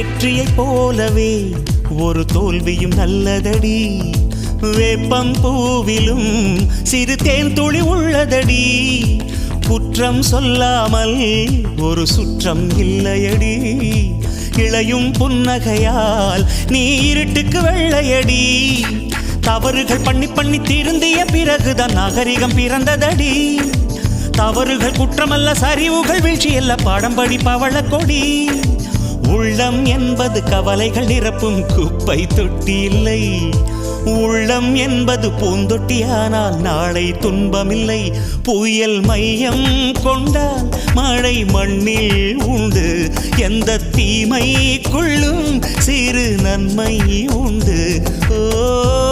வெற்றியைப் போலவே ஒரு தோல்வியும் நல்லதடி. வேப்பம் பூவிலும் சிறு தேன் துளி உள்ளதடி. குற்றம் சொல்லாமல் ஒரு சுற்றம் இல்லையடி. இளையும் புன்னகையால் நீ இருட்டுக்கு வெள்ளையடி. தவறுகள் பண்ணி பண்ணி திருந்திய பிறகுதான் நாகரிகம் பிறந்ததடி. தவறுகள் குற்றமல்ல, சரிவுகள் வீழ்ச்சியல்ல, பாடம்படி பவள கொடி. உள்ளம் என்பது கவலைகள் நிரப்பும் குப்பை தொட்டி இல்லை. உள்ளம் என்பது பூந்தொட்டியானால் நாளை துன்பமில்லை. புயல் மையம் கொண்டால் மழை மண்ணில் உண்டு. எந்த தீமைக்குள்ளும் சிறு நன்மை உண்டு. ஓ